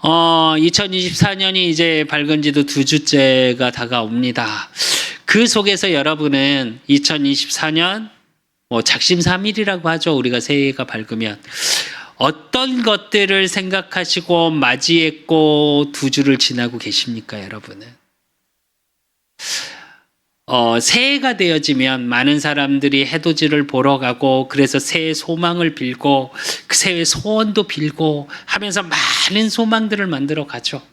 2024년이 이제 밝은 지도 2주째가 다가옵니다. 그 속에서 여러분은 2024년 작심삼일이라고 하죠. 우리가 새해가 밝으면 어떤 것들을 생각하시고 맞이했고 2주를 지나고 계십니까, 여러분은? 새해가 되어지면 많은 사람들이 해돋이를 보러 가고, 그래서 새해 소망을 빌고 그 새해 소원도 빌고 하면서 많은 소망들을 만들어 가죠.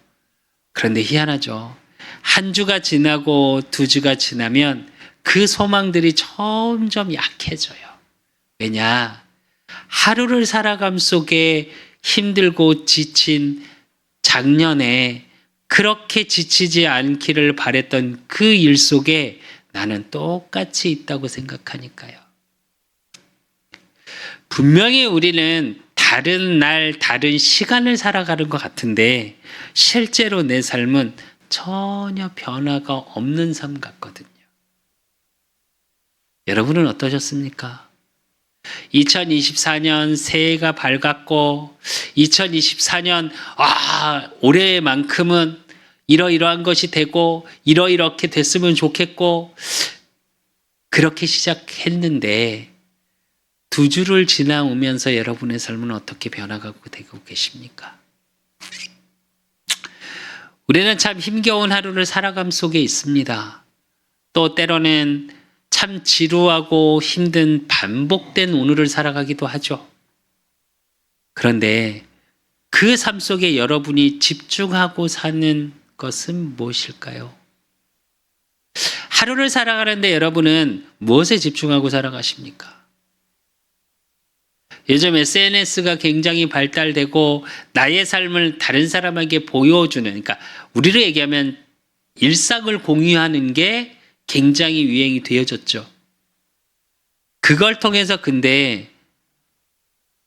그런데 희한하죠. 한 주가 지나고 2주가 지나면 그 소망들이 점점 약해져요. 왜냐? 하루를 살아감 속에 힘들고 지친 작년에 그렇게 지치지 않기를 바랬던 그 일 속에 나는 똑같이 있다고 생각하니까요. 분명히 우리는 다른 날, 다른 시간을 살아가는 것 같은데 실제로 내 삶은 전혀 변화가 없는 삶 같거든요. 여러분은 어떠셨습니까? 2024년 새해가 밝았고 2024년 올해만큼은 이러이러한 것이 되고 이렇게 됐으면 좋겠고 그렇게 시작했는데 2주를 지나오면서 여러분의 삶은 어떻게 변화가고 되고 계십니까? 우리는 참 힘겨운 하루를 살아감 속에 있습니다. 또 때로는 참 지루하고 힘든 반복된 오늘을 살아가기도 하죠. 그런데 그 삶 속에 여러분이 집중하고 사는 것은 무엇일까요? 하루를 살아가는데 여러분은 무엇에 집중하고 살아가십니까? 요즘 SNS가 굉장히 발달되고 나의 삶을 다른 사람에게 보여주는, 그러니까 우리로 얘기하면 일상을 공유하는 게 굉장히 유행이 되어졌죠. 그걸 통해서 근데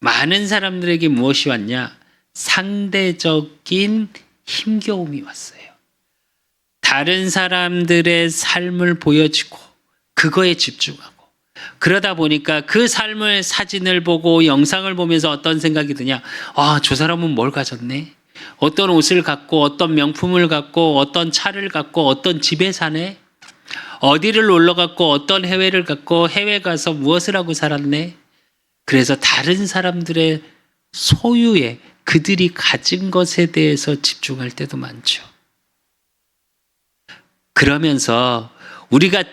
많은 사람들에게 무엇이 왔냐? 상대적인 힘겨움이 왔어요. 다른 사람들의 삶을 보여주고 그거에 집중하고 그러다 보니까 그 삶을 사진을 보고 영상을 보면서 어떤 생각이 드냐? 저 사람은 뭘 가졌네? 어떤 옷을 갖고 어떤 명품을 갖고 어떤 차를 갖고 어떤 집에 사네? 어디를 놀러 갔고 어떤 해외를 갔고 해외 가서 무엇을 하고 살았네? 그래서 다른 사람들의 소유에 그들이 가진 것에 대해서 집중할 때도 많죠. 그러면서 우리가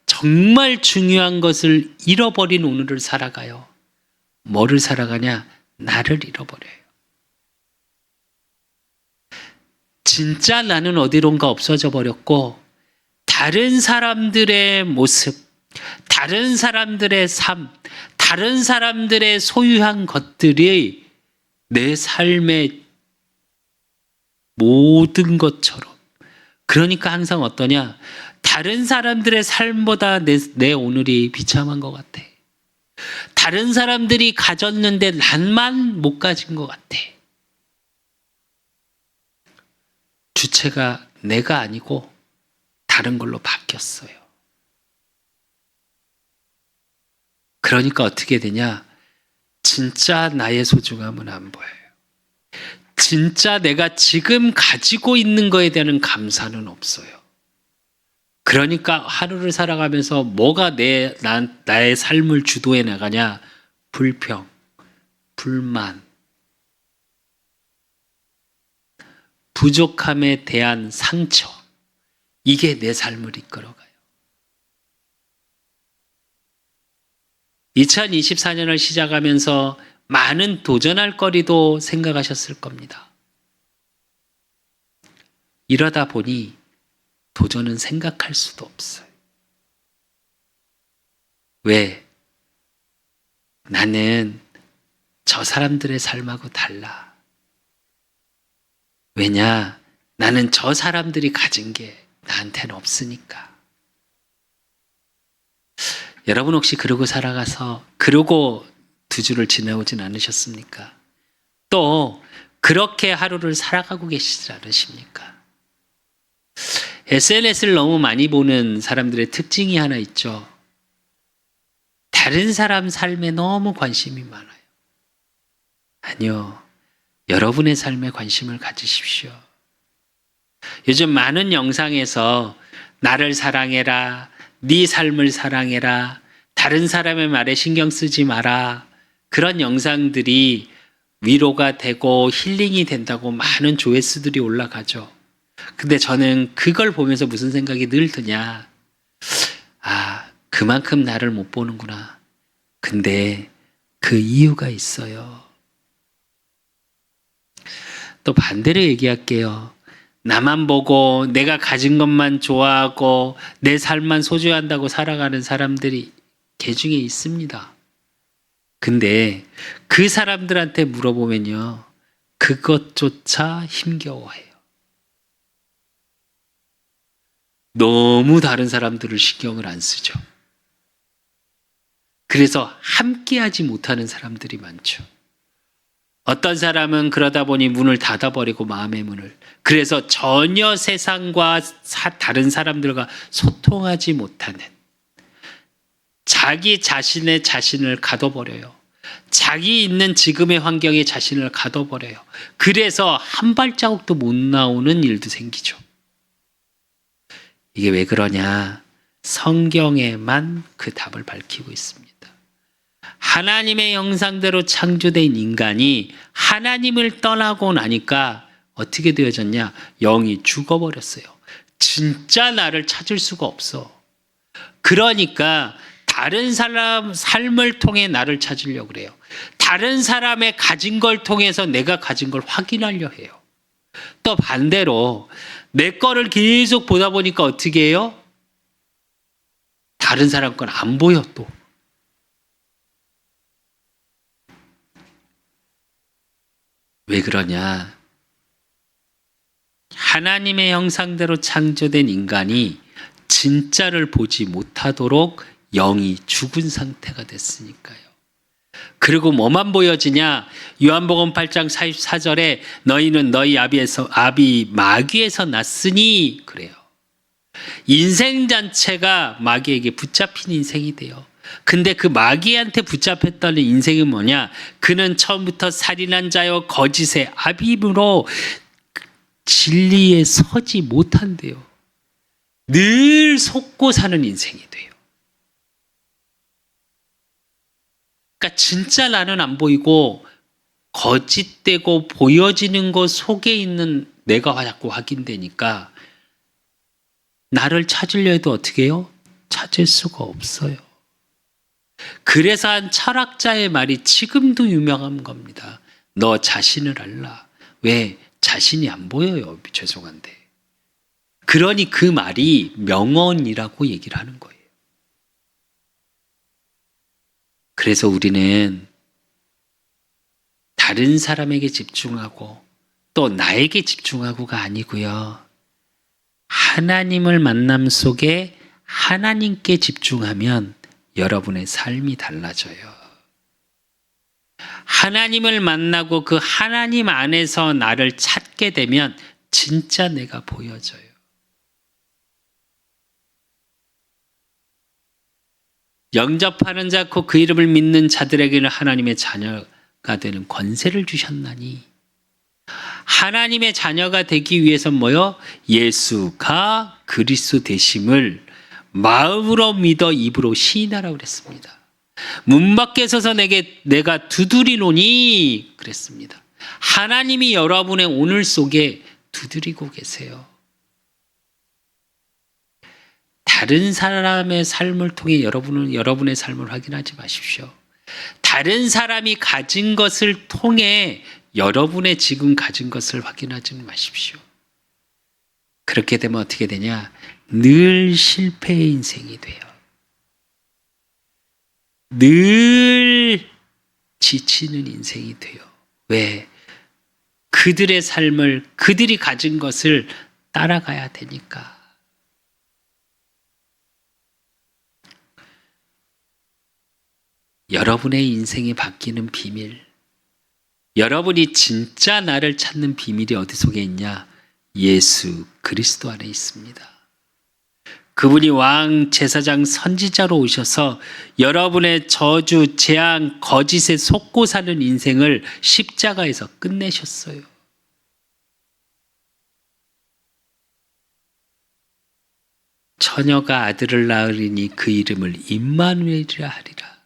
정말 중요한 것을 잃어버린 오늘을 살아가요. 뭐를 살아가냐? 나를 잃어버려요. 진짜 나는 어디론가 없어져 버렸고 다른 사람들의 모습, 다른 사람들의 삶, 다른 사람들의 소유한 것들이 내 삶의 모든 것처럼. 그러니까 항상 어떠냐? 다른 사람들의 삶보다 내 오늘이 비참한 것 같아. 다른 사람들이 가졌는데 난만 못 가진 것 같아. 주체가 내가 아니고 다른 걸로 바뀌었어요. 그러니까 어떻게 되냐? 진짜 나의 소중함은 안 보여요. 진짜 내가 지금 가지고 있는 거에 대한 감사는 없어요. 그러니까 하루를 살아가면서 뭐가 나의 삶을 주도해 나가냐? 불평, 불만, 부족함에 대한 상처. 이게 내 삶을 이끌어가요. 2024년을 시작하면서 많은 도전할 거리도 생각하셨을 겁니다. 이러다 보니 도전은 생각할 수도 없어요. 왜? 나는 저 사람들의 삶하고 달라. 왜냐? 나는 저 사람들이 가진 게 나한테는 없으니까. 여러분 혹시 그러고 살아가서 그러고 2주를 지나오진 않으셨습니까? 또 그렇게 하루를 살아가고 계시지 않으십니까? SNS를 너무 많이 보는 사람들의 특징이 하나 있죠. 다른 사람 삶에 너무 관심이 많아요. 아니요. 여러분의 삶에 관심을 가지십시오. 요즘 많은 영상에서 나를 사랑해라, 네 삶을 사랑해라, 다른 사람의 말에 신경 쓰지 마라, 그런 영상들이 위로가 되고 힐링이 된다고 많은 조회수들이 올라가죠. 근데 저는 그걸 보면서 무슨 생각이 늘 드냐. 그만큼 나를 못 보는구나. 근데 그 이유가 있어요. 또 반대로 얘기할게요. 나만 보고 내가 가진 것만 좋아하고 내 삶만 소중한다고 살아가는 사람들이 개 중에 있습니다. 근데 그 사람들한테 물어보면요, 그것조차 힘겨워해요. 너무 다른 사람들을 신경을 안 쓰죠. 그래서 함께하지 못하는 사람들이 많죠. 어떤 사람은 그러다 보니 문을 닫아버리고, 마음의 문을. 그래서 전혀 세상과 다른 사람들과 소통하지 못하는, 자기 자신의 자신을 가둬버려요. 자기 있는 지금의 환경에 자신을 가둬버려요. 그래서 한 발자국도 못 나오는 일도 생기죠. 이게 왜 그러냐? 성경에만 그 답을 밝히고 있습니다. 하나님의 형상대로 창조된 인간이 하나님을 떠나고 나니까 어떻게 되어졌냐? 영이 죽어버렸어요. 진짜 나를 찾을 수가 없어. 그러니까 다른 사람 삶을 통해 나를 찾으려고 그래요. 다른 사람의 가진 걸 통해서 내가 가진 걸 확인하려 해요. 또 반대로 내 거를 계속 보다 보니까 어떻게 해요? 다른 사람 건 안 보여 또. 왜 그러냐? 하나님의 형상대로 창조된 인간이 진짜를 보지 못하도록 영이 죽은 상태가 됐으니까요. 그리고 뭐만 보여지냐? 요한복음 8장 44절에 너희는 너희 아비 마귀에서 났으니 그래요. 인생 자체가 마귀에게 붙잡힌 인생이 돼요. 근데 그 마귀한테 붙잡혔다는 인생이 뭐냐? 그는 처음부터 살인한 자요 거짓의 아비임으로 진리에 서지 못한대요. 늘 속고 사는 인생이 돼요. 그러니까 진짜 나는 안 보이고 거짓되고 보여지는 것 속에 있는 내가 자꾸 확인되니까 나를 찾으려 해도 어떻게 해요? 찾을 수가 없어요. 그래서 한 철학자의 말이 지금도 유명한 겁니다. 너 자신을 알라. 왜? 자신이 안 보여요. 죄송한데. 그러니 그 말이 명언이라고 얘기를 하는 거예요. 그래서 우리는 다른 사람에게 집중하고 또 나에게 집중하고가 아니고요. 하나님을 만남 속에 하나님께 집중하면 여러분의 삶이 달라져요. 하나님을 만나고 그 하나님 안에서 나를 찾게 되면 진짜 내가 보여져요. 영접하는 자 곧 그 이름을 믿는 자들에게는 하나님의 자녀가 되는 권세를 주셨나니, 하나님의 자녀가 되기 위해서는 뭐요? 예수가 그리스도 되심을 마음으로 믿어 입으로 시인하라고 그랬습니다. 문 밖에 서서 내가 두드리노니 그랬습니다. 하나님이 여러분의 오늘 속에 두드리고 계세요. 다른 사람의 삶을 통해 여러분은 여러분의 삶을 확인하지 마십시오. 다른 사람이 가진 것을 통해 여러분의 지금 가진 것을 확인하지 마십시오. 그렇게 되면 어떻게 되냐? 늘 실패의 인생이 돼요. 늘 지치는 인생이 돼요. 왜? 그들의 삶을, 그들이 가진 것을 따라가야 되니까. 여러분의 인생이 바뀌는 비밀, 여러분이 진짜 나를 찾는 비밀이 어디 속에 있냐? 예수 그리스도 안에 있습니다. 그분이 왕, 제사장, 선지자로 오셔서 여러분의 저주, 재앙, 거짓에 속고 사는 인생을 십자가에서 끝내셨어요. 처녀가 아들을 낳으리니 그 이름을 임마누엘이라 하리라.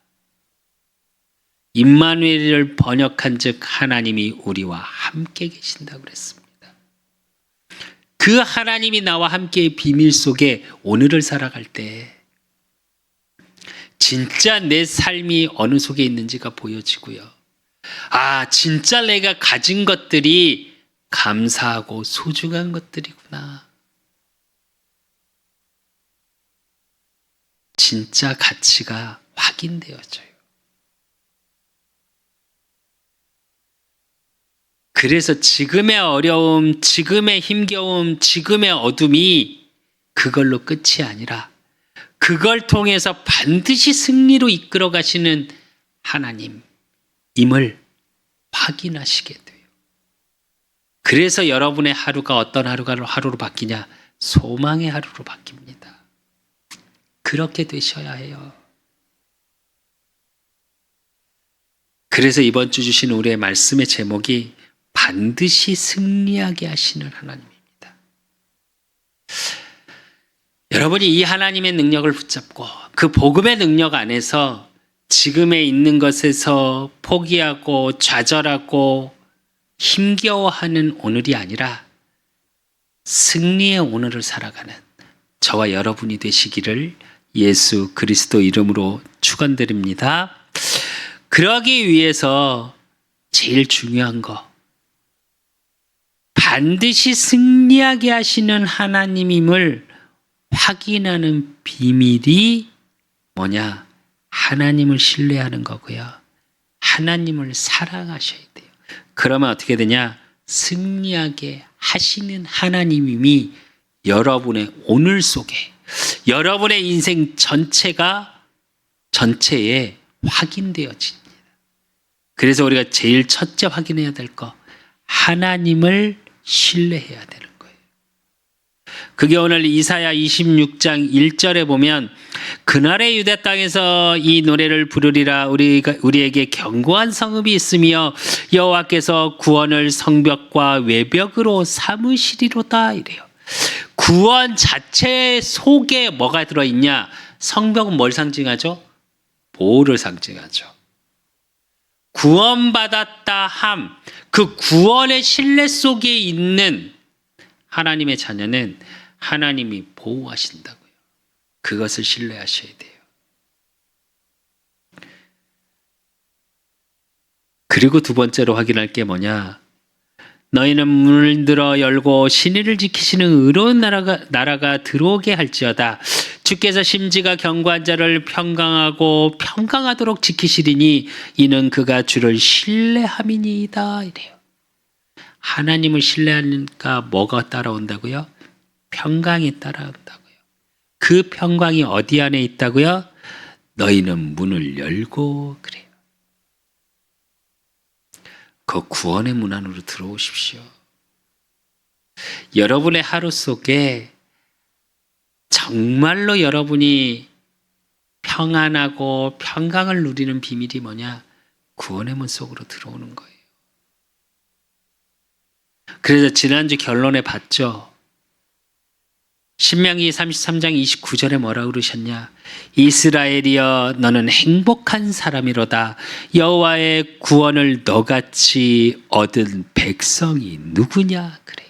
임마누엘을 번역한즉 하나님이 우리와 함께 계신다고 그랬습니다. 그 하나님이 나와 함께의 비밀 속에 오늘을 살아갈 때 진짜 내 삶이 어느 속에 있는지가 보여지고요. 아, 진짜 내가 가진 것들이 감사하고 소중한 것들이구나. 진짜 가치가 확인되어져요. 그래서 지금의 어려움, 지금의 힘겨움, 지금의 어둠이 그걸로 끝이 아니라 그걸 통해서 반드시 승리로 이끌어 가시는 하나님임을 확인하시게 돼요. 그래서 여러분의 하루가 어떤 하루로 바뀌냐? 소망의 하루로 바뀝니다. 그렇게 되셔야 해요. 그래서 이번 주 주신 우리의 말씀의 제목이 반드시 승리하게 하시는 하나님입니다. 여러분이 이 하나님의 능력을 붙잡고 그 복음의 능력 안에서 지금에 있는 것에서 포기하고 좌절하고 힘겨워하는 오늘이 아니라 승리의 오늘을 살아가는 저와 여러분이 되시기를 예수 그리스도 이름으로 축원드립니다. 그러기 위해서 제일 중요한 거, 반드시 승리하게 하시는 하나님임을 확인하는 비밀이 뭐냐? 하나님을 신뢰하는 거고요. 하나님을 사랑하셔야 돼요. 그러면 어떻게 되냐? 승리하게 하시는 하나님임이 여러분의 오늘 속에, 여러분의 인생 전체에 확인되어집니다. 그래서 우리가 제일 첫째 확인해야 될 거, 하나님을 신뢰해야 되는 거예요. 그게 오늘 이사야 26장 1절에 보면 그날의 유대 땅에서 이 노래를 부르리라. 우리에게 견고한 성읍이 있으며 여호와께서 구원을 성벽과 외벽으로 삼으시리로다 이래요. 구원 자체 속에 뭐가 들어있냐? 성벽은 뭘 상징하죠? 보호를 상징하죠. 구원받았다 함, 그 구원의 신뢰 속에 있는 하나님의 자녀는 하나님이 보호하신다고요. 그것을 신뢰하셔야 돼요. 그리고 두 번째로 확인할 게 뭐냐? 너희는 문을 들어 열고 신의를 지키시는 의로운 나라가 들어오게 할지어다. 주께서 심지가 견고한 자를 평강하도록 지키시리니 이는 그가 주를 신뢰함이니이다 이래요. 하나님을 신뢰하니까 뭐가 따라온다고요? 평강이 따라온다고요. 그 평강이 어디 안에 있다고요? 너희는 문을 열고 그래요. 그 구원의 문 안으로 들어오십시오. 여러분의 하루 속에 정말로 여러분이 평안하고 평강을 누리는 비밀이 뭐냐? 구원의 문 속으로 들어오는 거예요. 그래서 지난주 결론에 봤죠. 신명기 33장 29절에 뭐라고 그러셨냐? 이스라엘이여 너는 행복한 사람이로다. 여호와의 구원을 너같이 얻은 백성이 누구냐? 그래요.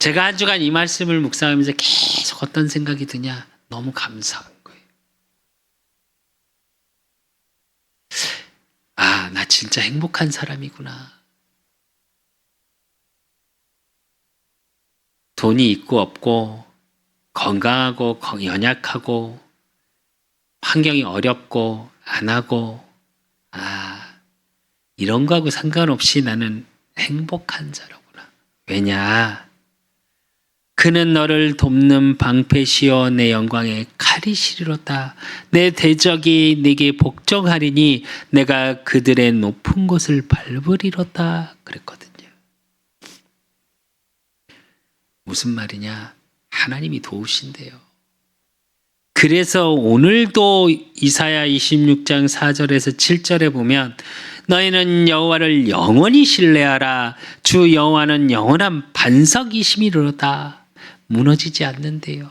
제가 한 주간 이 말씀을 묵상하면서 계속 어떤 생각이 드냐? 너무 감사한 거예요. 아, 나 진짜 행복한 사람이구나. 돈이 있고 없고 건강하고 연약하고 환경이 어렵고 안 하고 이런 거하고 상관없이 나는 행복한 자로구나. 왜냐? 그는 너를 돕는 방패시여 내 영광의 칼이시리로다. 내 대적이 네게 복종하리니 내가 그들의 높은 곳을 밟으리로다 그랬거든요. 무슨 말이냐? 하나님이 도우신대요. 그래서 오늘도 이사야 26장 4절에서 7절에 보면 너희는 여호와를 영원히 신뢰하라. 주 여호와는 영원한 반석이심이로다. 무너지지 않는데요.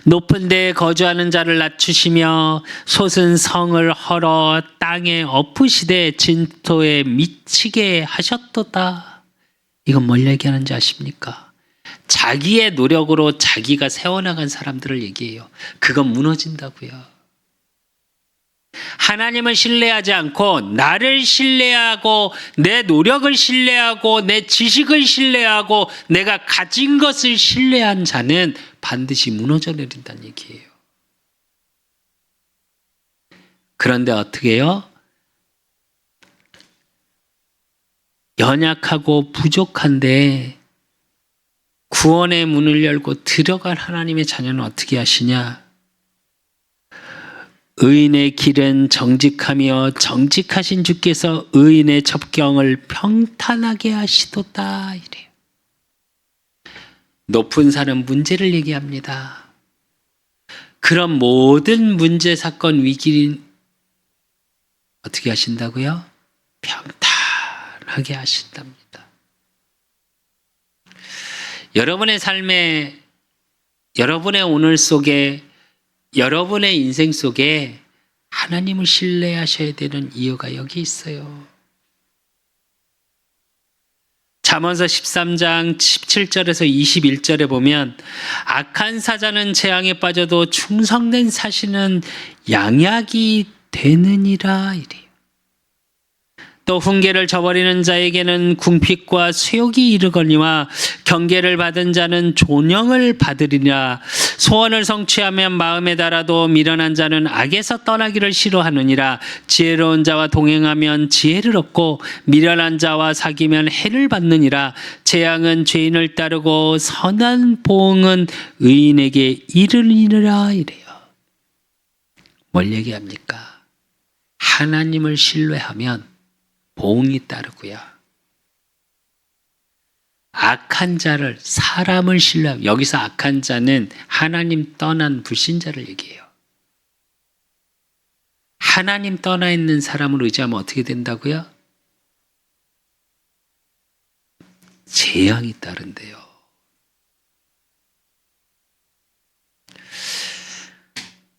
높은 데에 거주하는 자를 낮추시며 솟은 성을 헐어 땅에 엎으시되 진토에 미치게 하셨도다. 이건 뭘 얘기하는지 아십니까? 자기의 노력으로 자기가 세워나간 사람들을 얘기해요. 그건 무너진다고요. 하나님을 신뢰하지 않고 나를 신뢰하고 내 노력을 신뢰하고 내 지식을 신뢰하고 내가 가진 것을 신뢰한 자는 반드시 무너져 내린다는 얘기예요. 그런데 어떻게 해요? 연약하고 부족한데 구원의 문을 열고 들어간 하나님의 자녀는 어떻게 하시냐? 의인의 길은 정직하며 정직하신 주께서 의인의 접경을 평탄하게 하시도다. 이래요. 높은 산은 문제를 얘기합니다. 그런 모든 문제, 사건, 위기는 어떻게 하신다고요? 평탄하게 하신답니다. 여러분의 삶에, 여러분의 오늘 속에, 여러분의 인생 속에 하나님을 신뢰하셔야 되는 이유가 여기 있어요. 잠언서 13장 17절에서 21절에 보면 악한 사자는 재앙에 빠져도 충성된 사신은 양약이 되느니라 이래요. 또 훈계를 저버리는 자에게는 궁핍과 쇠욕이 이르거니와 경계를 받은 자는 존영을 받으리라. 소원을 성취하면 마음에 달아도 미련한 자는 악에서 떠나기를 싫어하느니라. 지혜로운 자와 동행하면 지혜를 얻고 미련한 자와 사귀면 해를 받느니라. 재앙은 죄인을 따르고 선한 보응은 의인에게 이르니라 이래요. 뭘 얘기합니까? 하나님을 신뢰하면 보응이 따르고요. 악한 자를, 사람을 신뢰하면, 여기서 악한 자는 하나님 떠난 불신자를 얘기해요. 하나님 떠나 있는 사람을 의지하면 어떻게 된다고요? 재앙이 따른대요.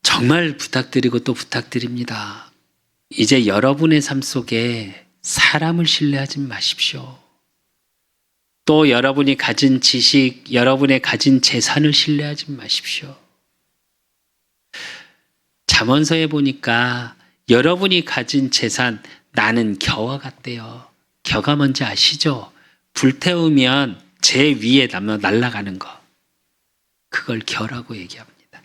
정말 부탁드리고 또 부탁드립니다. 이제 여러분의 삶 속에 사람을 신뢰하지 마십시오. 또 여러분이 가진 지식, 여러분의 가진 재산을 신뢰하지 마십시오. 잠언서에 보니까 여러분이 가진 재산, 나는 겨와 같대요. 겨가 뭔지 아시죠? 불태우면 제 위에 날아가는 거. 그걸 겨라고 얘기합니다.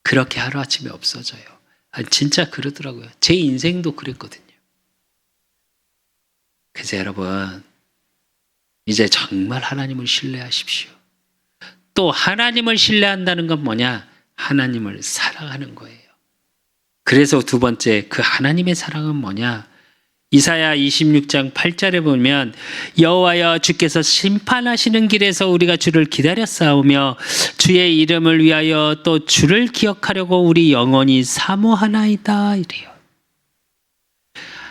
그렇게 하루아침에 없어져요. 진짜 그러더라고요. 제 인생도 그랬거든요. 그래서 여러분, 이제 정말 하나님을 신뢰하십시오. 또 하나님을 신뢰한다는 건 뭐냐? 하나님을 사랑하는 거예요. 그래서 두 번째, 그 하나님의 사랑은 뭐냐? 이사야 26장 8절에 보면 여호와여 주께서 심판하시는 길에서 우리가 주를 기다렸사오며 주의 이름을 위하여 또 주를 기억하려고 우리 영원히 사모하나이다 이래요.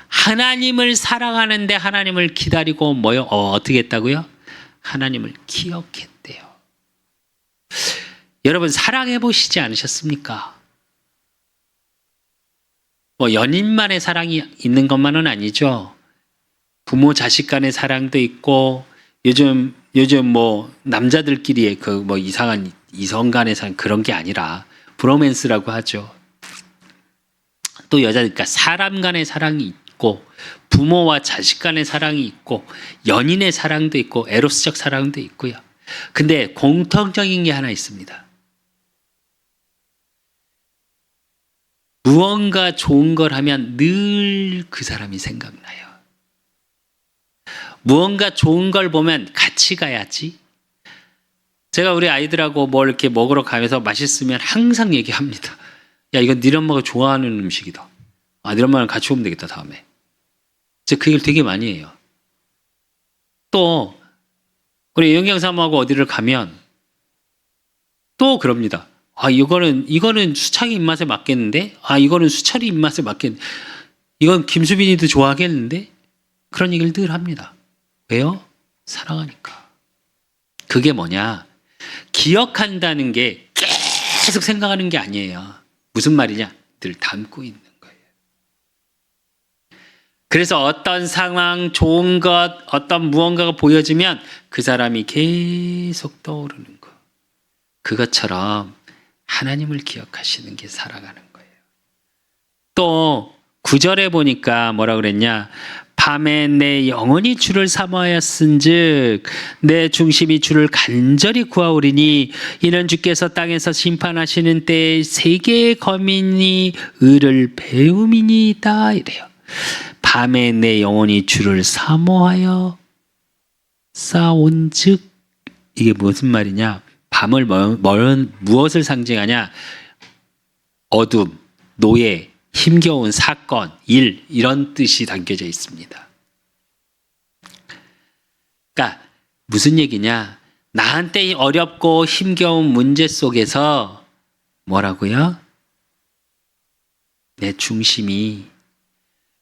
하나님을 사랑하는데 하나님을 기다리고 어떻게 했다고요? 하나님을 기억했대요. 여러분 사랑해 보시지 않으셨습니까? 연인만의 사랑이 있는 것만은 아니죠. 부모 자식 간의 사랑도 있고 요즘 남자들끼리의 이상한 이성 간의 사랑 그런 게 아니라 브로맨스라고 하죠. 또 그러니까 사람 간의 사랑이 있고 부모와 자식 간의 사랑이 있고 연인의 사랑도 있고 에로스적 사랑도 있고요. 근데 공통적인 게 하나 있습니다. 무언가 좋은 걸 하면 늘 그 사람이 생각나요. 무언가 좋은 걸 보면 같이 가야지. 제가 우리 아이들하고 이렇게 먹으러 가면서 맛있으면 항상 얘기합니다. 야, 이건 네 엄마가 좋아하는 음식이다. 네 엄마랑 같이 오면 되겠다, 다음에. 제가 그 얘기를 되게 많이 해요. 또 우리 영경사모하고 어디를 가면 또 그럽니다. 아, 이거는 수창이 입맛에 맞겠는데? 아, 이거는 수철이 입맛에 맞겠는데? 이건 김수빈이도 좋아하겠는데? 그런 얘기를 늘 합니다. 왜요? 사랑하니까. 그게 뭐냐? 기억한다는 게 계속 생각하는 게 아니에요. 무슨 말이냐? 늘 담고 있는 거예요. 그래서 어떤 상황, 좋은 것, 어떤 무언가가 보여지면 그 사람이 계속 떠오르는 거. 그것처럼 하나님을 기억하시는 게 살아가는 거예요. 또 9절에 보니까 뭐라 그랬냐? 밤에 내 영혼이 주를 사모하였은즉 내 중심이 주를 간절히 구하오리니 이는 주께서 땅에서 심판하시는 때에 세계의 거민이 의를 배움이니이다 이래요. 밤에 내 영혼이 주를 사모하여 싸운즉 이게 무슨 말이냐? 밤을 무엇을 상징하냐? 어둠, 노예, 힘겨운 사건, 일 이런 뜻이 담겨져 있습니다. 그러니까 무슨 얘기냐? 나한테 어렵고 힘겨운 문제 속에서 뭐라고요? 내 중심이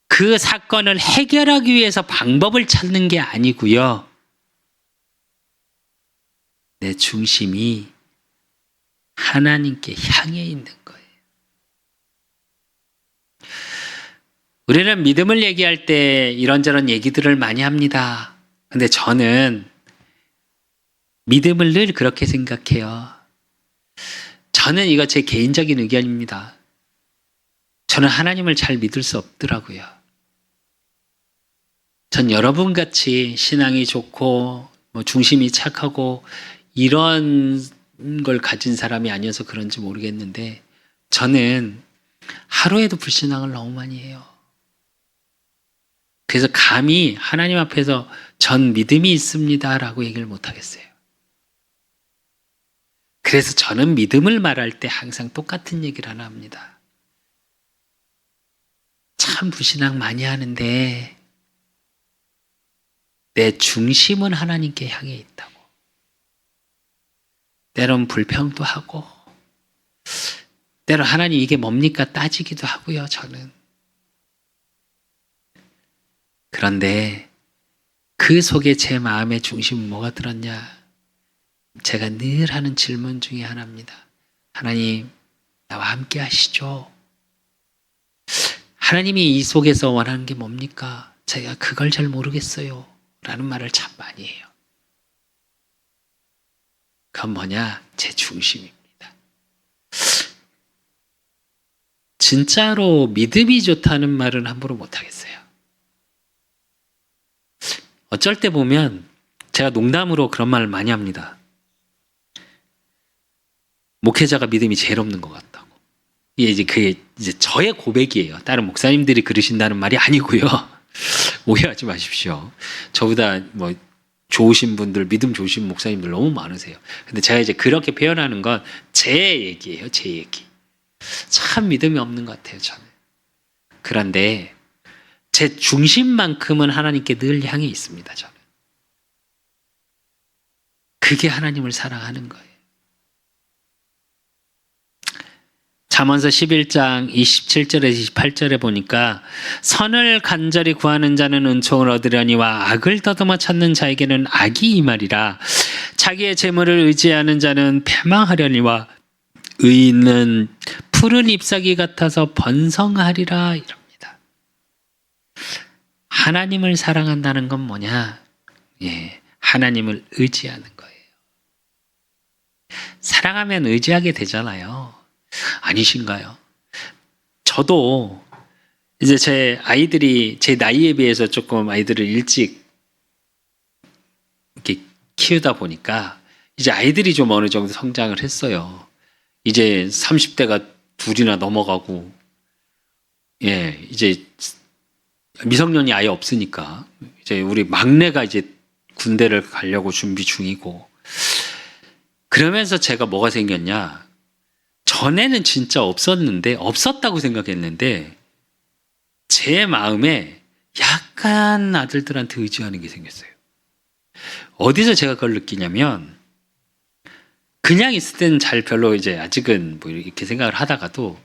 그 사건을 해결하기 위해서 방법을 찾는 게 아니고요. 내 중심이 하나님께 향해 있는 거예요. 우리는 믿음을 얘기할 때 이런저런 얘기들을 많이 합니다. 근데 저는 믿음을 늘 그렇게 생각해요. 저는 이거 제 개인적인 의견입니다. 저는 하나님을 잘 믿을 수 없더라고요. 전 여러분 같이 신앙이 좋고 중심이 착하고 이런 걸 가진 사람이 아니어서 그런지 모르겠는데 저는 하루에도 불신앙을 너무 많이 해요. 그래서 감히 하나님 앞에서 전 믿음이 있습니다라고 얘기를 못 하겠어요. 그래서 저는 믿음을 말할 때 항상 똑같은 얘기를 하나 합니다. 참 불신앙 많이 하는데 내 중심은 하나님께 향해 있다고. 때론 불평도 하고 때론 하나님 이게 뭡니까 따지기도 하고요. 저는. 그런데 그 속에 제 마음의 중심은 뭐가 들었냐? 제가 늘 하는 질문 중에 하나입니다. 하나님, 나와 함께 하시죠. 하나님이 이 속에서 원하는 게 뭡니까? 제가 그걸 잘 모르겠어요. 라는 말을 참 많이 해요. 그건 뭐냐? 제 중심입니다. 진짜로 믿음이 좋다는 말은 함부로 못하겠어요. 어쩔 때 보면 제가 농담으로 그런 말을 많이 합니다. 목회자가 믿음이 제일 없는 것 같다고. 이게 이제 저의 고백이에요. 다른 목사님들이 그러신다는 말이 아니고요. 오해하지 마십시오. 저보다 좋으신 분들, 믿음 좋으신 목사님들 너무 많으세요. 근데 제가 이제 그렇게 표현하는 건 제 얘기예요. 제 얘기. 참 믿음이 없는 것 같아요. 저는. 그런데 제 중심만큼은 하나님께 늘 향해 있습니다. 저는. 그게 하나님을 사랑하는 거예요. 잠언서 11장 27절에서 28절에 보니까 선을 간절히 구하는 자는 은총을 얻으려니와 악을 더듬어 찾는 자에게는 악이 임하리라. 자기의 재물을 의지하는 자는 패망하려니와 의인은 푸른 잎사귀 같아서 번성하리라 이럽니다. 하나님을 사랑한다는 건 뭐냐? 하나님을 의지하는 거예요. 사랑하면 의지하게 되잖아요. 아니신가요? 저도 이제 제 아이들이 제 나이에 비해서 조금 아이들을 일찍 이렇게 키우다 보니까 이제 아이들이 좀 어느 정도 성장을 했어요. 이제 30대가 둘이나 넘어가고, 이제 미성년이 아예 없으니까 이제 우리 막내가 이제 군대를 가려고 준비 중이고, 그러면서 제가 뭐가 생겼냐? 전에는 진짜 없었다고 생각했는데 제 마음에 약간 아들들한테 의지하는 게 생겼어요. 어디서 제가 그걸 느끼냐면 그냥 있을 때는 잘 별로 이제 아직은 뭐 이렇게 생각을 하다가도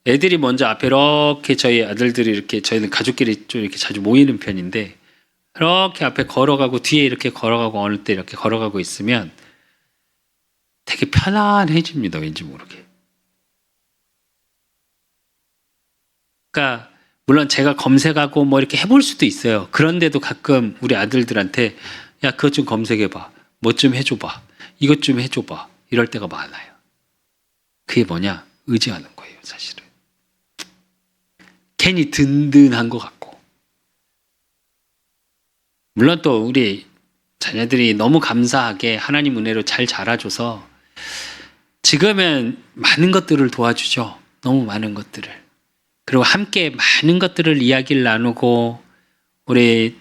애들이 먼저 앞에 이렇게 저희 아들들이 이렇게 저희는 가족끼리 좀 이렇게 자주 모이는 편인데 이렇게 앞에 걸어가고 뒤에 이렇게 걸어가고 어느 때 이렇게 걸어가고 있으면 되게 편안해집니다. 왠지 모르게. 그러니까 물론 제가 검색하고 뭐 이렇게 해볼 수도 있어요. 그런데도 가끔 우리 아들들한테 야 그것 좀 검색해봐. 뭐 좀 해줘봐. 이것 좀 해줘봐. 이럴 때가 많아요. 그게 뭐냐? 의지하는 거예요. 사실은. 괜히 든든한 것 같고. 물론 또 우리 자녀들이 너무 감사하게 하나님 은혜로 잘 자라줘서 지금은 많은 것들을 도와주죠. 너무 많은 것들을. 그리고 함께 많은 것들을 이야기를 나누고 우리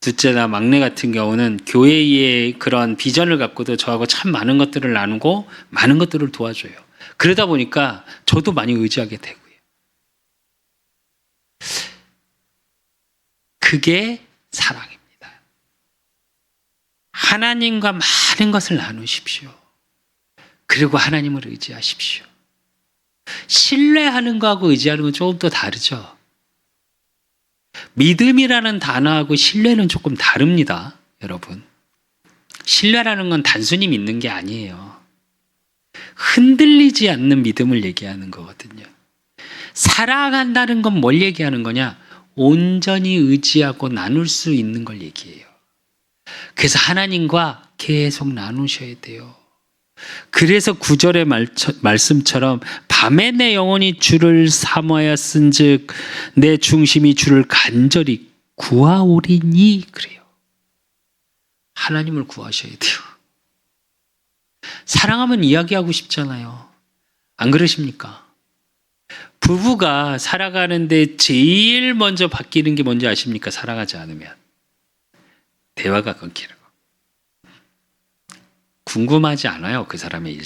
둘째나 막내 같은 경우는 교회의 그런 비전을 갖고도 저하고 참 많은 것들을 나누고 많은 것들을 도와줘요. 그러다 보니까 저도 많이 의지하게 되고요. 그게 사랑입니다. 하나님과 많은 것을 나누십시오. 그리고 하나님을 의지하십시오. 신뢰하는 거하고 의지하는 건 조금 더 다르죠. 믿음이라는 단어하고 신뢰는 조금 다릅니다. 여러분. 신뢰라는 건 단순히 믿는 게 아니에요. 흔들리지 않는 믿음을 얘기하는 거거든요. 사랑한다는 건 뭘 얘기하는 거냐? 온전히 의지하고 나눌 수 있는 걸 얘기해요. 그래서 하나님과 계속 나누셔야 돼요. 그래서 9절의 말씀처럼 밤에 내 영혼이 주를 사모하였은즉 내 중심이 주를 간절히 구하오리니 그래요. 하나님을 구하셔야 돼요. 사랑하면 이야기하고 싶잖아요. 안 그러십니까? 부부가 살아가는데 제일 먼저 바뀌는 게 뭔지 아십니까? 사랑하지 않으면. 대화가 끊기는 거. 궁금하지 않아요. 그 사람의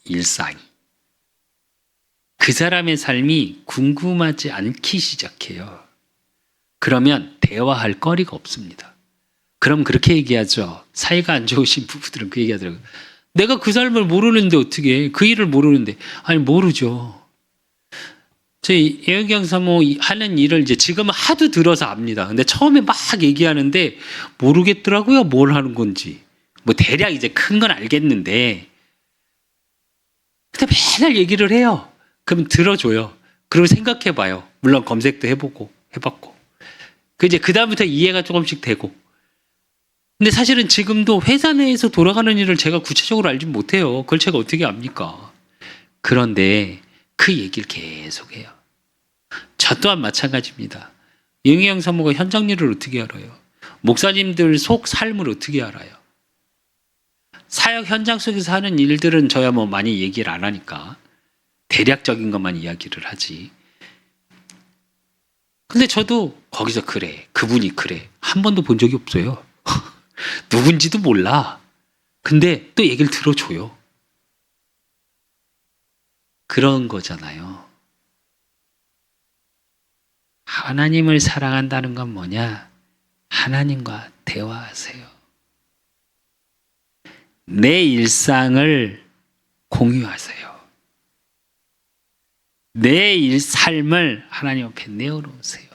일상이. 그 사람의 삶이 궁금하지 않기 시작해요. 그러면 대화할 거리가 없습니다. 그럼 그렇게 얘기하죠. 사이가 안 좋으신 부부들은 그 얘기하더라고요. 내가 그 삶을 모르는데 어떻게 해? 그 일을 모르는데. 아니 모르죠. 저희 예은경 사모 하는 일을 이제 지금은 하도 들어서 압니다. 근데 처음에 막 얘기하는데 모르겠더라고요. 뭘 하는 건지. 뭐 대략 이제 큰 건 알겠는데. 근데 맨날 얘기를 해요. 그럼 들어줘요. 그리고 생각해봐요. 물론 검색도 해봤고. 이제 그다음부터 이해가 조금씩 되고. 근데 사실은 지금도 회사 내에서 돌아가는 일을 제가 구체적으로 알지 못해요. 그걸 제가 어떻게 압니까? 그런데 그 얘기를 계속 해요. 저 또한 마찬가지입니다. 영희영 사모가 현장 일을 어떻게 알아요? 목사님들 속 삶을 어떻게 알아요? 사역 현장 속에서 하는 일들은 저야 뭐 많이 얘기를 안 하니까 대략적인 것만 이야기를 하지. 근데 저도 거기서 그래, 그분이 그래 한 번도 본 적이 없어요. 누군지도 몰라. 근데 또 얘기를 들어줘요. 그런 거잖아요. 하나님을 사랑한다는 건 뭐냐? 하나님과 대화하세요. 내 일상을 공유하세요. 내 삶을 하나님 앞에 내어놓으세요.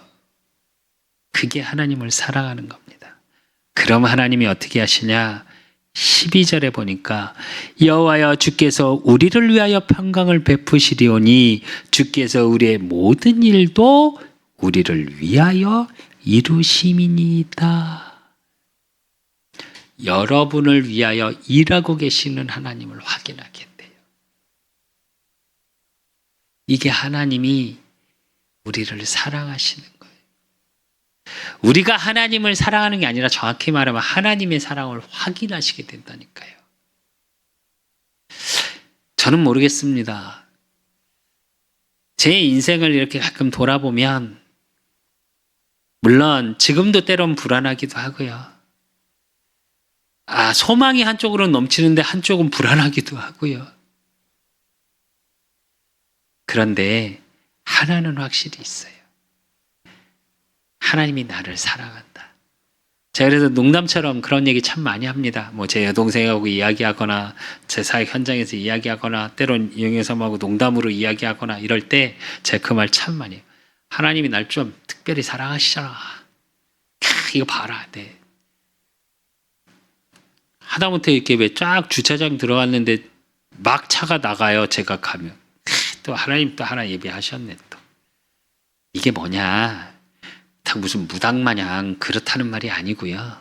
그게 하나님을 사랑하는 겁니다. 그럼 하나님이 어떻게 하시냐? 12절에 보니까 여호와여 주께서 우리를 위하여 평강을 베푸시리오니 주께서 우리의 모든 일도 우리를 위하여 이루심이니이다. 여러분을 위하여 일하고 계시는 하나님을 확인하게 돼요. 이게 하나님이 우리를 사랑하시는 거예요. 우리가 하나님을 사랑하는 게 아니라 정확히 말하면 하나님의 사랑을 확인하시게 된다니까요. 저는 모르겠습니다. 제 인생을 이렇게 가끔 돌아보면 물론 지금도 때론 불안하기도 하고요. 소망이 한쪽으로 넘치는데 한쪽은 불안하기도 하고요. 그런데 하나는 확실히 있어요. 하나님이 나를 사랑한다. 제가 그래서 농담처럼 그런 얘기 참 많이 합니다. 뭐 제 여동생하고 이야기하거나 제 사역 현장에서 이야기하거나 때론 이영애사모하고 농담으로 이야기하거나 이럴 때 제가 그 말 참 많이 해요. 하나님이 날 좀 특별히 사랑하시잖아. 이거 봐라. 네. 하다못해 이렇게 왜 쫙 주차장 들어갔는데 막 차가 나가요. 제가 가면. 또 하나님 또 하나 예배하셨네 또. 이게 뭐냐. 다 무슨 무당마냥 그렇다는 말이 아니고요.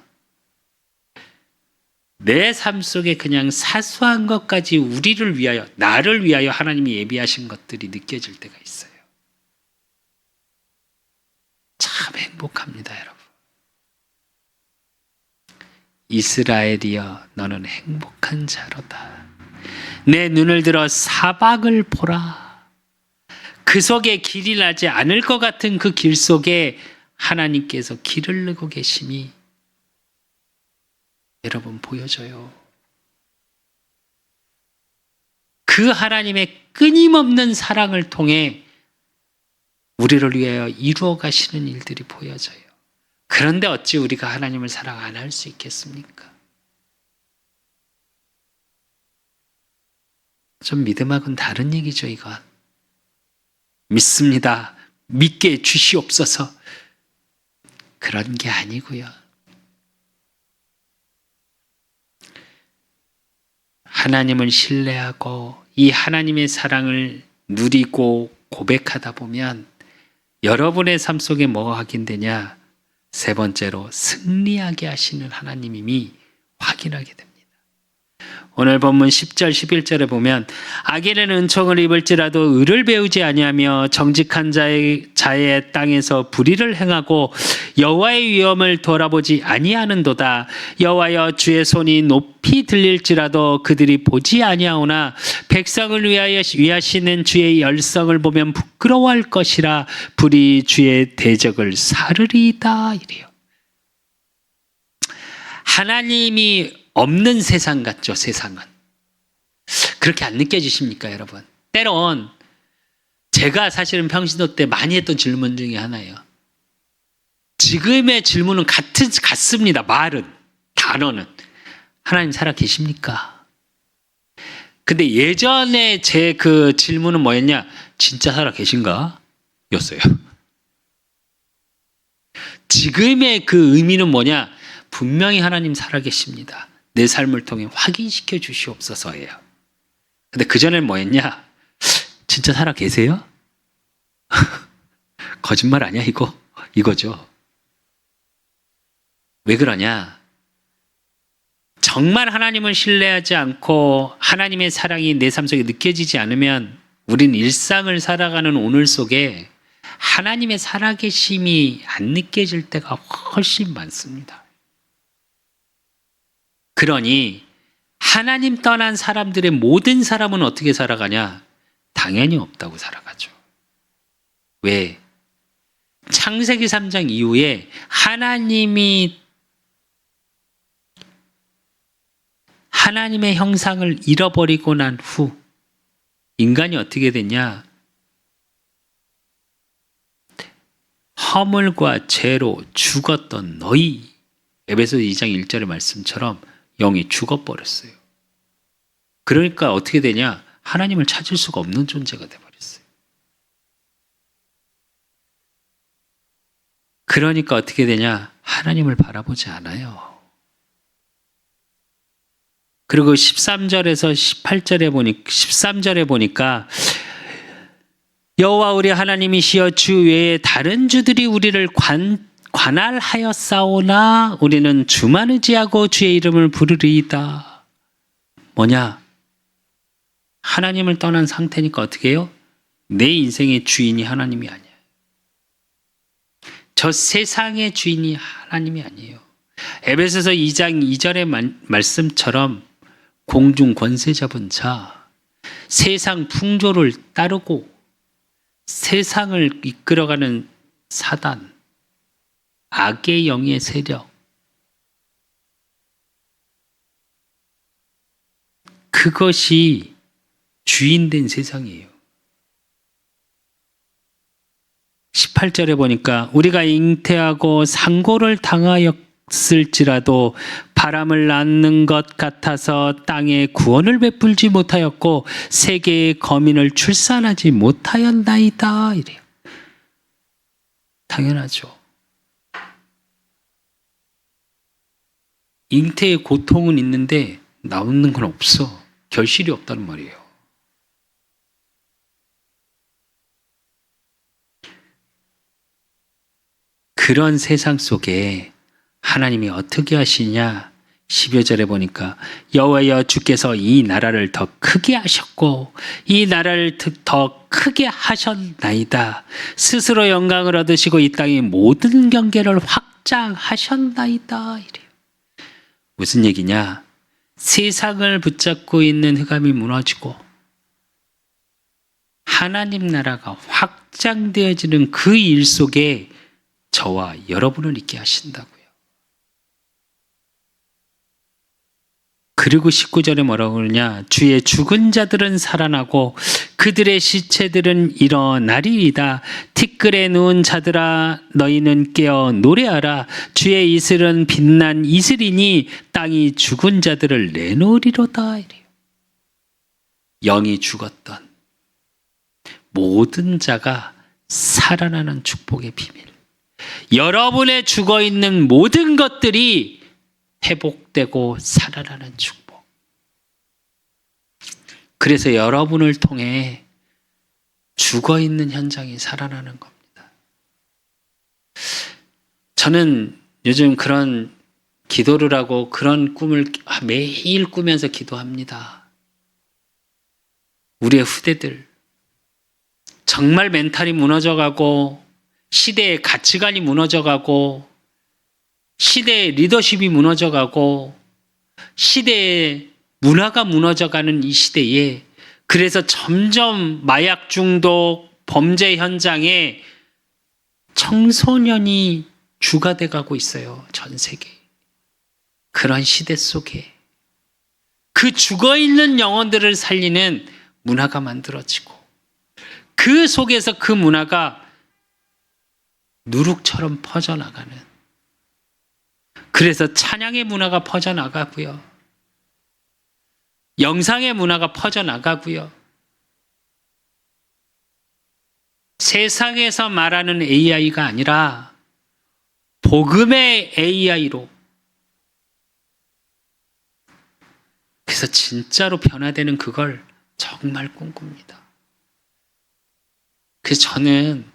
내 삶 속에 그냥 사소한 것까지 우리를 위하여, 나를 위하여 하나님이 예비하신 것들이 느껴질 때가 있어요. 참 행복합니다, 여러분. 이스라엘이여, 너는 행복한 자로다. 내 눈을 들어 사박을 보라. 그 속에 길이 나지 않을 것 같은 그 길 속에 하나님께서 길을 내고 계심이 여러분 보여져요. 그 하나님의 끊임없는 사랑을 통해 우리를 위하여 이루어 가시는 일들이 보여져요. 그런데 어찌 우리가 하나님을 사랑 안 할 수 있겠습니까? 좀 믿음하고는 다른 얘기죠, 이건. 믿습니다. 믿게 주시옵소서. 그런 게 아니고요. 하나님을 신뢰하고 이 하나님의 사랑을 누리고 고백하다 보면 여러분의 삶 속에 뭐가 확인되냐? 세 번째로 승리하게 하시는 하나님임이 확인하게 됩니다. 오늘 본문 10절 11절에 보면 악인은 은총을 입을지라도 의를 배우지 아니하며 정직한 자의 땅에서 불의를 행하고 여호와의 위엄을 돌아보지 아니하는도다. 여호와여, 주의 손이 높이 들릴지라도 그들이 보지 아니하오나 백성을 위하시는 주의 열성을 보면 부끄러워할 것이라. 불이 주의 대적을 사르리이다. 이래요. 하나님이 없는 세상 같죠, 세상은. 그렇게 안 느껴지십니까, 여러분? 때론 제가 사실은 평신도 때 많이 했던 질문 중에 하나예요. 지금의 질문은 같습니다. 말은, 단어는. 하나님 살아 계십니까? 근데 예전에 제 그 질문은 뭐였냐? 진짜 살아 계신가? 였어요. 지금의 그 의미는 뭐냐? 분명히 하나님 살아 계십니다. 내 삶을 통해 확인시켜 주시옵소서예요. 근데 그전에는 뭐였냐? 진짜 살아 계세요? 거짓말 아니야 이거? 이거죠. 왜 그러냐? 정말 하나님을 신뢰하지 않고 하나님의 사랑이 내 삶 속에 느껴지지 않으면 우린 일상을 살아가는 오늘 속에 하나님의 살아계심이 안 느껴질 때가 훨씬 많습니다. 그러니 하나님 떠난 사람들의 모든 사람은 어떻게 살아가냐? 당연히 없다고 살아가죠. 왜? 창세기 3장 이후에 하나님의 형상을 잃어버리고 난 후 인간이 어떻게 됐냐? 허물과 죄로 죽었던 너희, 에베소 2장 1절의 말씀처럼 영이 죽어버렸어요. 그러니까 어떻게 되냐? 하나님을 찾을 수가 없는 존재가 돼버렸어요. 그러니까 어떻게 되냐? 하나님을 바라보지 않아요. 그리고 13절에서 13절에 보니까 여호와 우리 하나님이시여, 주 외에 다른 주들이 우리를 관할하였사오나 우리는 주만 의지하고 주의 이름을 부르리이다. 뭐냐? 하나님을 떠난 상태니까 어떻게 해요? 내 인생의 주인이 하나님이 아니야. 저 세상의 주인이 하나님이 아니에요. 에베소서 2장 2절의 말씀처럼 공중 권세 잡은 자, 세상 풍조를 따르고 세상을 이끌어가는 사단, 악의 영의 세력, 그것이 주인된 세상이에요. 18절에 보니까 우리가 잉태하고 상고를 쓸지라도 바람을 낳는 것 같아서 땅에 구원을 베풀지 못하였고 세계의 거민을 출산하지 못하였나이다. 이래요. 당연하죠. 잉태의 고통은 있는데 나오는 건 없어. 결실이 없다는 말이에요. 그런 세상 속에 하나님이 어떻게 하시냐? 12여 절에 보니까 여호와여 주께서 이 나라를 더 크게 하셨고 이 나라를 더 크게 하셨나이다. 스스로 영광을 얻으시고 이 땅의 모든 경계를 확장하셨나이다. 이래요. 무슨 얘기냐? 세상을 붙잡고 있는 흑암이 무너지고 하나님 나라가 확장되어지는 그 일 속에 저와 여러분을 있게 하신다고요. 그리고 19절에 뭐라고 그러냐? 주의 죽은 자들은 살아나고 그들의 시체들은 일어나리이다. 티끌에 누운 자들아 너희는 깨어 노래하라. 주의 이슬은 빛난 이슬이니 땅이 죽은 자들을 내놓으리로다. 이래요. 영이 죽었던 모든 자가 살아나는 축복의 비밀. 여러분의 죽어있는 모든 것들이 회복되고 살아나는 축복. 그래서 여러분을 통해 죽어있는 현장이 살아나는 겁니다. 저는 요즘 그런 기도를 하고 그런 꿈을 매일 꾸면서 기도합니다. 우리의 후대들 정말 멘탈이 무너져가고 시대의 가치관이 무너져가고 시대의 리더십이 무너져가고 시대의 문화가 무너져가는 이 시대에 그래서 점점 마약 중독 범죄 현장에 청소년이 주가 돼가고 있어요. 전 세계. 그런 시대 속에 그 죽어있는 영혼들을 살리는 문화가 만들어지고 그 속에서 그 문화가 누룩처럼 퍼져나가는, 그래서 찬양의 문화가 퍼져나가고요. 영상의 문화가 퍼져나가고요. 세상에서 말하는 AI가 아니라 복음의 AI로, 그래서 진짜로 변화되는 그걸 정말 꿈꿉니다. 그래서 저는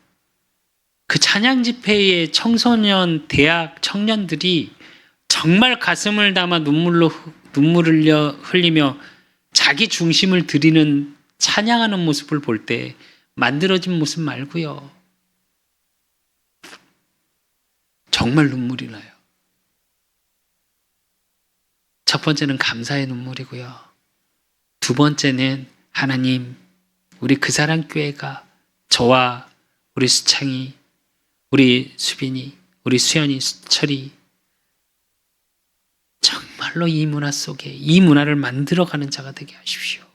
그 찬양 집회의 청소년, 대학 청년들이 정말 가슴을 담아 눈물을 흘리며 자기 중심을 드리는 찬양하는 모습을 볼 때 만들어진 모습 말고요. 정말 눈물이 나요. 첫 번째는 감사의 눈물이고요. 두 번째는 하나님, 우리 그 사랑 교회가 저와 우리 수창이, 우리 수빈이, 우리 수연이, 수철이 정말로 이 문화 속에 이 문화를 만들어가는 자가 되게 하십시오.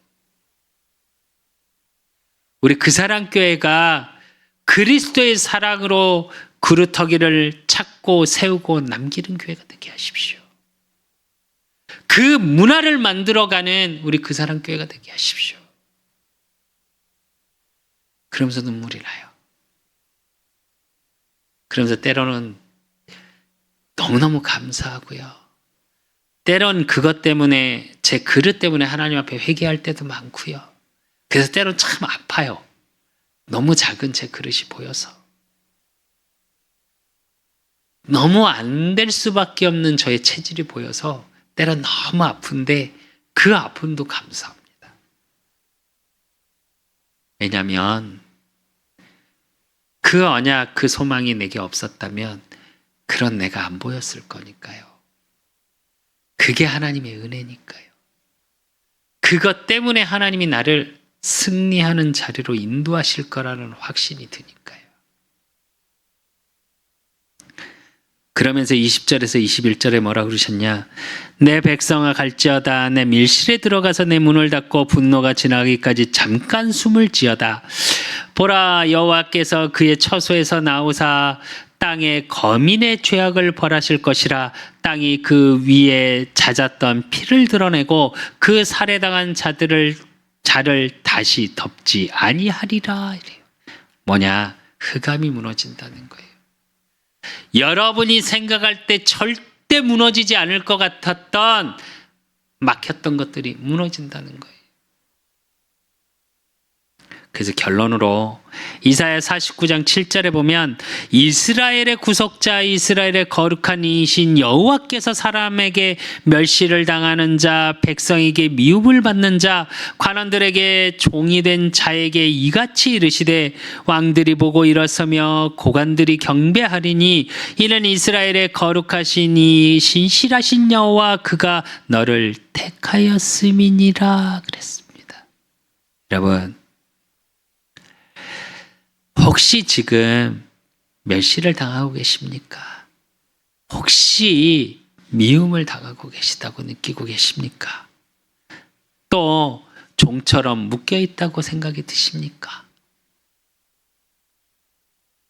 우리 그 사랑 교회가 그리스도의 사랑으로 그루터기를 찾고 세우고 남기는 교회가 되게 하십시오. 그 문화를 만들어가는 우리 그 사랑 교회가 되게 하십시오. 그러면서 눈물이 나요. 그러면서 때로는 너무너무 감사하고요. 때론 그것 때문에, 제 그릇 때문에 하나님 앞에 회개할 때도 많고요. 그래서 때론 참 아파요. 너무 작은 제 그릇이 보여서. 너무 안 될 수밖에 없는 저의 체질이 보여서 때론 너무 아픈데 그 아픔도 감사합니다. 왜냐하면 그 언약, 그 소망이 내게 없었다면 그런 내가 안 보였을 거니까요. 그게 하나님의 은혜니까요. 그것 때문에 하나님이 나를 승리하는 자리로 인도하실 거라는 확신이 드니까요. 그러면서 20절에서 21절에 뭐라 그러셨냐? 내 백성아 갈지어다. 내 밀실에 들어가서 내 문을 닫고 분노가 지나기까지 잠깐 숨을 지어다. 보라, 여호와께서 그의 처소에서 나오사 땅에 거민의 죄악을 벌하실 것이라. 땅이 그 위에 잦았던 피를 드러내고 그 살해당한 자를 다시 덮지 아니하리라. 이래요. 뭐냐? 흑암이 무너진다는 거예요. 여러분이 생각할 때 절대 무너지지 않을 것 같았던 막혔던 것들이 무너진다는 거예요. 그래서 결론으로 이사야 49장 7절에 보면 이스라엘의 구속자, 이스라엘의 거룩한 이신 여호와께서 사람에게 멸시를 당하는 자, 백성에게 미움을 받는 자, 관원들에게 종이 된 자에게 이같이 이르시되 왕들이 보고 일어서며 고관들이 경배하리니 이는 이스라엘의 거룩하신 이 신실하신 여호와 그가 너를 택하였음이니라 그랬습니다. 여러분, 혹시 지금 멸시를 당하고 계십니까? 혹시 미움을 당하고 계시다고 느끼고 계십니까? 또 종처럼 묶여 있다고 생각이 드십니까?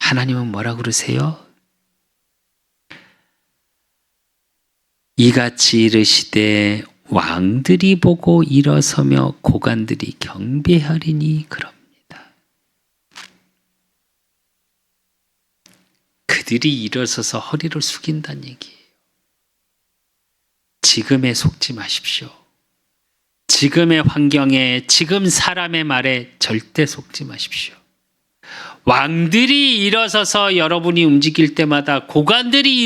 하나님은 뭐라 그러세요? 이같이 이르시되 왕들이 보고 일어서며 고관들이 경배하리니 그럼. 그들이 일어서서 허리를 숙인다는 얘기예요. 지금에 속지 마십시오. 지금의 환경에, 지금 사람의 말에 절대 속지 마십시오. 왕들이 일어서서 여러분이 움직일 때마다, 고관들이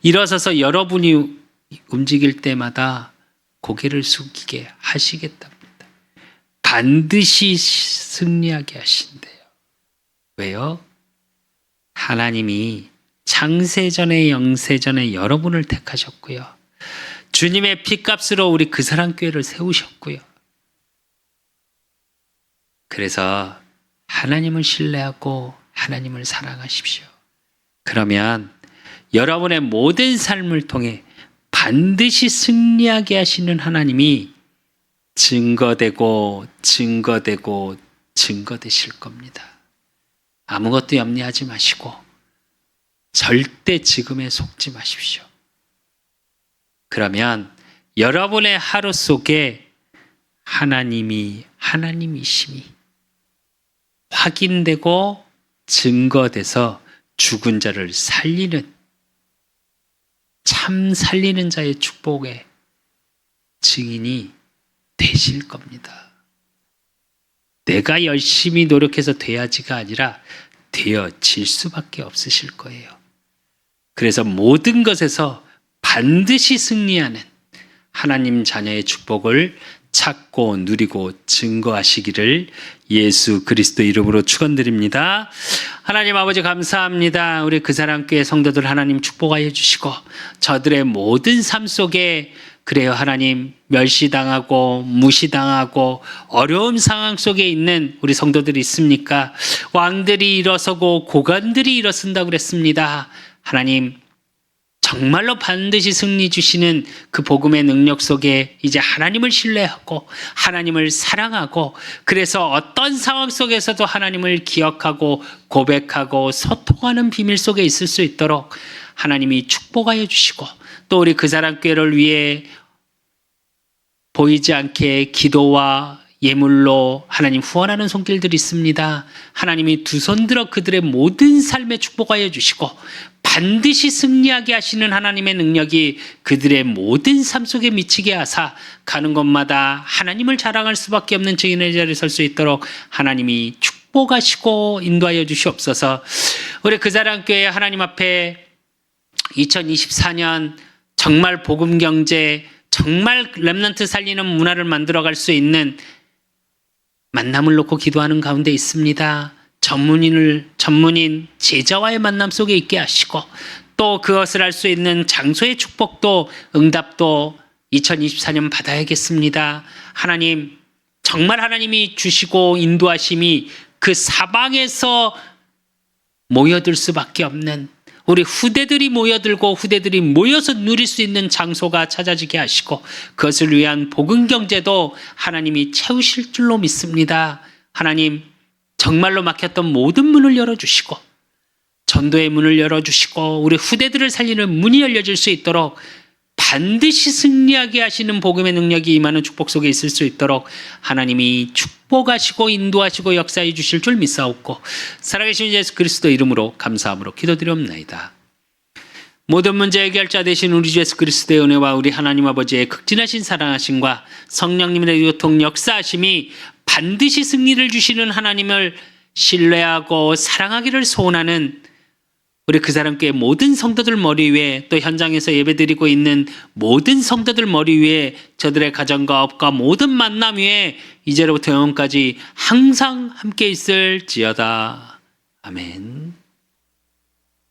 일어서서 여러분이 움직일 때마다 고개를 숙이게 하시겠답니다. 반드시 승리하게 하신대요. 왜요? 하나님이 창세전에 영세전에 여러분을 택하셨고요. 주님의 피값으로 우리 그 사람 교회를 세우셨고요. 그래서 하나님을 신뢰하고 하나님을 사랑하십시오. 그러면 여러분의 모든 삶을 통해 반드시 승리하게 하시는 하나님이 증거되고 증거되실 겁니다. 아무것도 염려하지 마시고 절대 지금에 속지 마십시오. 그러면 여러분의 하루 속에 하나님이심이 확인되고 증거돼서 죽은 자를 살리는, 참 살리는 자의 축복의 증인이 되실 겁니다. 내가 열심히 노력해서 돼야지가 아니라 되어질 수밖에 없으실 거예요. 그래서 모든 것에서 반드시 승리하는 하나님 자녀의 축복을 찾고 누리고 증거하시기를 예수 그리스도 이름으로 축원드립니다. 하나님 아버지 감사합니다. 우리 그 사람 교회 성도들 하나님 축복하여 주시고 저들의 모든 삶 속에 그래요 하나님 멸시당하고 무시당하고 어려운 상황 속에 있는 우리 성도들이 있습니까? 왕들이 일어서고 고관들이 일어선다고 그랬습니다. 하나님 정말로 반드시 승리 주시는 그 복음의 능력 속에 이제 하나님을 신뢰하고 하나님을 사랑하고 그래서 어떤 상황 속에서도 하나님을 기억하고 고백하고 소통하는 비밀 속에 있을 수 있도록 하나님이 축복하여 주시고 또 우리 그 사람 교회를 위해 보이지 않게 기도와 예물로 하나님 후원하는 손길들이 있습니다. 하나님이 두 손 들어 그들의 모든 삶에 축복하여 주시고 반드시 승리하게 하시는 하나님의 능력이 그들의 모든 삶 속에 미치게 하사 가는 곳마다 하나님을 자랑할 수밖에 없는 증인의 자리에 설 수 있도록 하나님이 축복하시고 인도하여 주시옵소서. 우리 그 사람 교회 하나님 앞에 2024년 정말 복음 경제 정말 렘넌트 살리는 문화를 만들어갈 수 있는 만남을 놓고 기도하는 가운데 있습니다. 전문인 제자와의 만남 속에 있게 하시고 또 그것을 할 수 있는 장소의 축복도 응답도 2024년 받아야겠습니다. 하나님 정말 하나님이 주시고 인도하심이 그 사방에서 모여들 수밖에 없는 우리 후대들이 모여들고 후대들이 모여서 누릴 수 있는 장소가 찾아지게 하시고 그것을 위한 복음 경제도 하나님이 채우실 줄로 믿습니다. 하나님 정말로 막혔던 모든 문을 열어주시고 전도의 문을 열어주시고 우리 후대들을 살리는 문이 열려질 수 있도록 반드시 승리하게 하시는 복음의 능력이 임하는 축복 속에 있을 수 있도록 하나님이 축복하시고 인도하시고 역사해 주실 줄 믿사옵고 살아계신 예수 그리스도 이름으로 감사함으로 기도드리옵나이다. 모든 문제 해결자 되신 우리 주 예수 그리스도의 은혜와 우리 하나님 아버지의 극진하신 사랑하심과 성령님의 교통 역사하심이 반드시 승리를 주시는 하나님을 신뢰하고 사랑하기를 소원하는 우리 그 사람께 모든 성도들 머리 위에 또 현장에서 예배드리고 있는 모든 성도들 머리 위에 저들의 가정과 업과 모든 만남 위에 이제로부터 영원까지 항상 함께 있을지어다. 아멘.